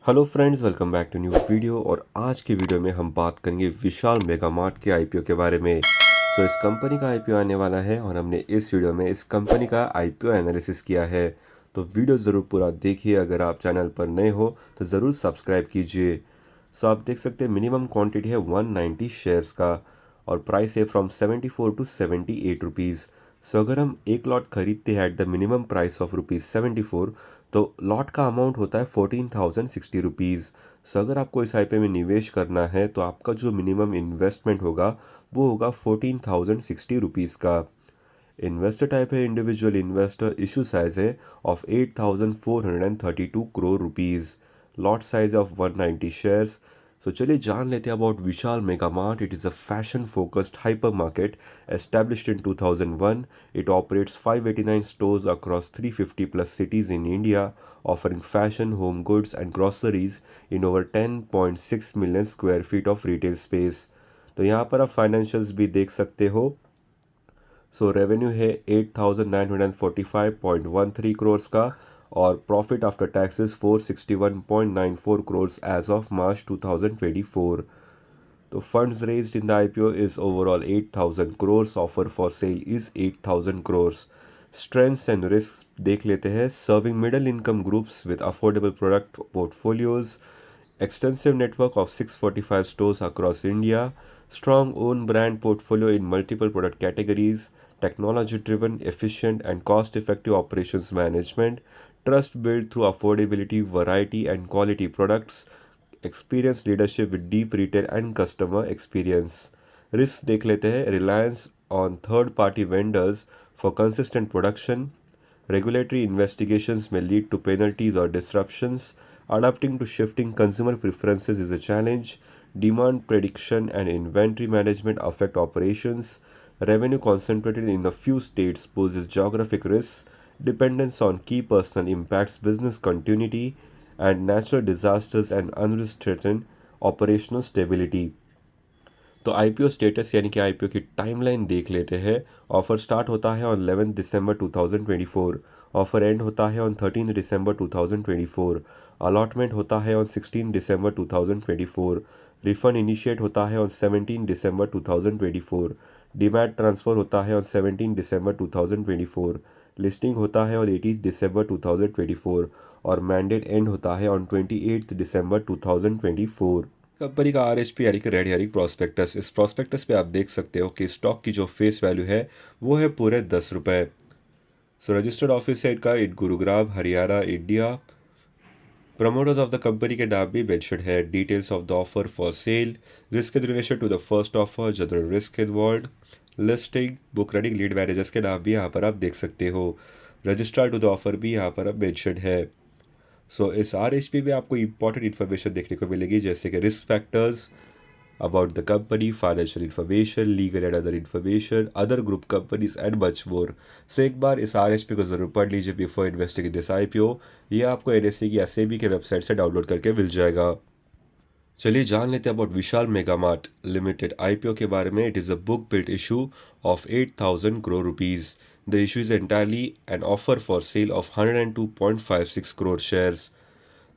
Hello friends, welcome back to new video. और आज के वीडियो में हम बात करेंगे विशाल मेगा मार्ट के आईपीओ के बारे में। इस कंपनी का आईपीओ आने वाला है और हमने इस वीडियो में इस कंपनी का आईपीओ एनालिसिस किया है। तो वीडियो ज़रूर पूरा देखिए। अगर आप चैनल पर नए हो तो ज़रूर सब्सक्राइब कीजिए। आप देख सकते हैं मिनिमम क्वांटिटी है 190 शेयर्स का और प्राइस है फ्रॉम 74 टू 78 रुपीज़। अगर हम एक लॉट खरीदते हैं at the minimum price of ₹74, तो लॉट का अमाउंट होता है 14,060 रुपीज़। अगर आपको इस आईपीओ में निवेश करना है तो आपका जो मिनिमम इन्वेस्टमेंट होगा वो होगा 14,060 रुपीज़ का। इन्वेस्टर टाइप है इंडिविजुअल इन्वेस्टर। इशू साइज है of 8,432 crore rupees. Lot size of 190 shares. चलिए जान लेते हैं about Vishal mega mart. It is a fashion focused hyper market established in 2001. It operates 589 stores across 350 plus cities in India, offering fashion, home goods, and groceries in over 10.6 million square feet of retail space. तो यहाँ पर आप financials भी देख सकते हो। Revenue है 8,945.13 करोड़ का और profit after taxes 461.94 crore as of March 2024। तो funds raised in the IPO is overall 8,000 crores. Offer for sale is 8,000 crores. Strengths and risk देख लेते हैं। Serving middle income groups with affordable product portfolios, extensive network of 645 stores across India, strong own brand portfolio in multiple product categories, technology driven, efficient, and cost effective operations management, trust built through affordability, variety, and quality products, experienced leadership with deep retail and customer experience. Risks देख लेते हैं। Reliance on third party vendors for consistent production, regulatory investigations may lead to penalties or disruptions. Adapting to shifting consumer preferences is a challenge. Demand prediction and inventory management affect operations. Revenue concentrated in a few states poses geographic risks. Dependence on key personal impacts business continuity, and natural disasters and unrestricted operational stability. तो IPO status यानी कि IPO की timeline देख लेते हैं। Offer start होता है on 11 December 2024। Offer and होता है ऑन 13 दिसंबर 2024। अलॉटमेंट होता है ऑन 16 दिसंबर 2024। रिफंड इनिशिएट होता है ऑन 17 दिसंबर 2024। डीमैट ट्रांसफ़र होता है ऑन 17 दिसंबर 2024। लिस्टिंग होता है ऑन 18 दिसंबर 2024 और मैंडेट एंड होता है ऑन 28 दिसंबर 2024। कंपनी का आरएचपी यानी कि रेड हेरिंग प्रोस्पेक्टस। इस प्रोस्पेक्टस पे आप देख सकते हो कि स्टॉक की जो फेस वैल्यू है वो है पूरे 10 रुपये। रजिस्टर्ड ऑफिस है इनका in Gurugram Haryana India. Promoters of the company के नाम भी मेंशन है। Details of the offer for sale, risk in relation to the first offer, general risk involve, listing, book running, lead managers के नाम भी यहाँ पर आप देख सकते हो। रजिस्ट्रार टू द ऑफर भी यहाँ पर अब मेंशन है। इस आरएचपी में आपको इंपॉर्टेंट इन्फॉर्मेशन देखने को मिलेगी जैसे कि risk factors about the company, financial information, legal and other information, other group companies and much more. एक बार इस आरएचपी को ज़रूर पढ़ लीजिए before investing in this IPO. ये आपको एनएसई की या सेबी के वेबसाइट से डाउनलोड करके मिल जाएगा। चलिए जान लेते हैं about Vishal mega mart limited IPO के बारे में। It is a book built issue of 8,000 crore rupees. The issue is entirely an offer for cell of 102.56 crore shares.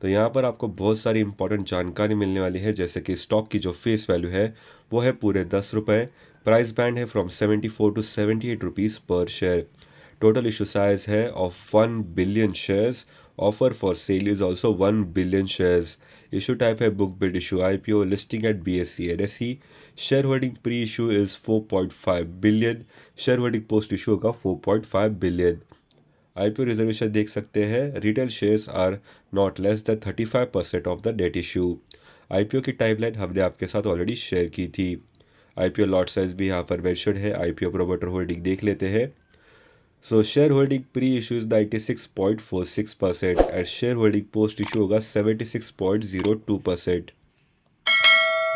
तो यहाँ पर आपको बहुत सारी इंपॉर्टेंट जानकारी मिलने वाली है जैसे कि स्टॉक की जो फेस वैल्यू है वो है पूरे 10 रुपये। प्राइस बैंड है from 74 to 78 rupees per share. Total issue size है of 1 billion shares. Offer for sale is also 1 billion shares. Issue type है book build issue IPO. Listing at BSE NSE. Share holding pre issue is 4.5 billion. Share holding post issue होगा 4.5 billion. IPO reservation देख सकते हैं। Retail shares are not less than 35% of the net issue. IPO की timeline हमने आपके साथ already share की थी। आईपीओ लॉट साइज भी यहाँ पर मेंशन है। आईपीओ प्रोमोटर होल्डिंग देख लेते हैं। Share holding pre issue is 96.46% and share holding post issue होगा 76.02%।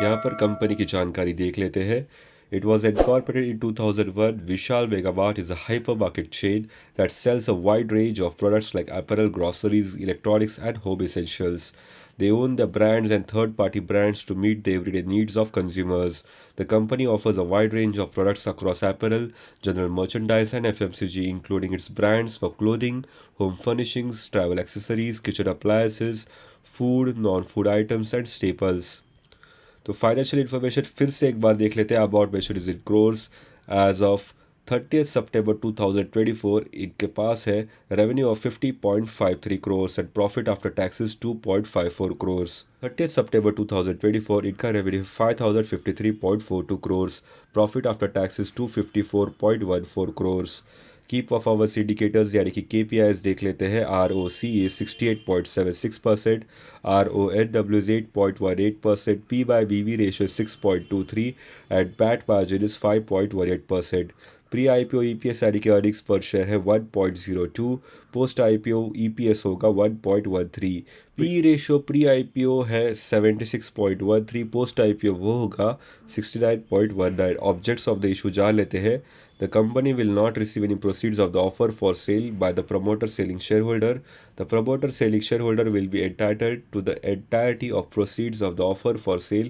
यहाँ पर कंपनी की जानकारी देख लेते हैं। It was incorporated in 2001. Vishal Mega Mart is a hypermarket chain that sells a wide range of products like apparel, groceries, electronics, and home essentials. They own the brands and third-party brands to meet the everyday needs of consumers. The company offers a wide range of products across apparel, general merchandise, and FMCG, including its brands for clothing, home furnishings, travel accessories, kitchen appliances, food, non-food items, and staples. तो फाइनेंशियल इन्फॉर्मेशन फिर से एक बार देख लेते हैं. About mention is in crores. As of 30 सितंबर 2024 इनके पास है revenue of 50.53 crores and profit after taxes 2.54 crores. 30 सितंबर 2024 इनका revenue 5053.42 crores, profit after taxes 254.14 crores. Key performance indicators यानी कि KPIs देख लेते हैं. ROCE 68.76%, RONW is 8.18%, P/BV ratio is 6.23 and PAT margin is 5.18%. Pre IPO EPS यानी कि earnings पर शेयर है 1.02, पोस्ट IPO EPS होगा 1.13. पी रेशियो प्री IPO है 76.13, पोस्ट IPO वो होगा 69.19. ऑब्जेक्ट्स ऑफ द इशू जान लेते हैं. The company will not receive any proceeds of the offer for sale by the promoter selling shareholder. The promoter selling shareholder will be entitled to the entirety of proceeds of the offer for sale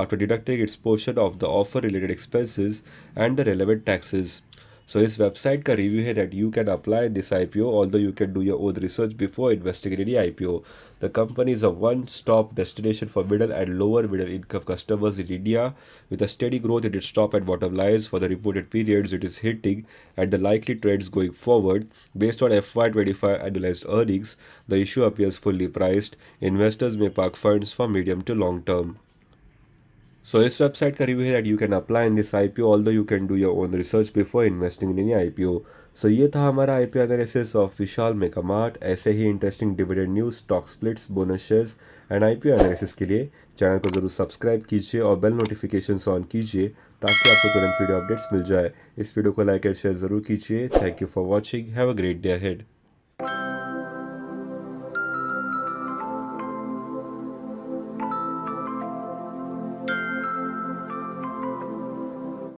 after deducting its portion of the offer related expenses and the relevant taxes. So इस website का review है that you can apply this IPO, although you can do your own research before investing in any IPO. The company is a one-stop destination for middle and lower middle income customers in India, with a steady growth in its top and bottom lines for the reported periods it is hitting and the likely trends going forward. Based on FY25 annualized earnings, the issue appears fully priced. Investors may park funds for medium to long term. So इस website का review है that you can apply in this IPO, although you can do your own research before investing in any IPO. So ये था हमारा IPO analysis of Vishal mega Mart. ऐसे ही interesting dividend news, stock splits, bonus shares and IPO analysis के लिए channel को ज़रूर subscribe कीजिए और बेल नोटिफिकेशन ऑन कीजिए ताकि आपको तुरंत वीडियो अपडेट्स मिल जाए. इस वीडियो को लाइक एंड शेयर ज़रूर कीजिए. Thank you for watching. Have a great day ahead.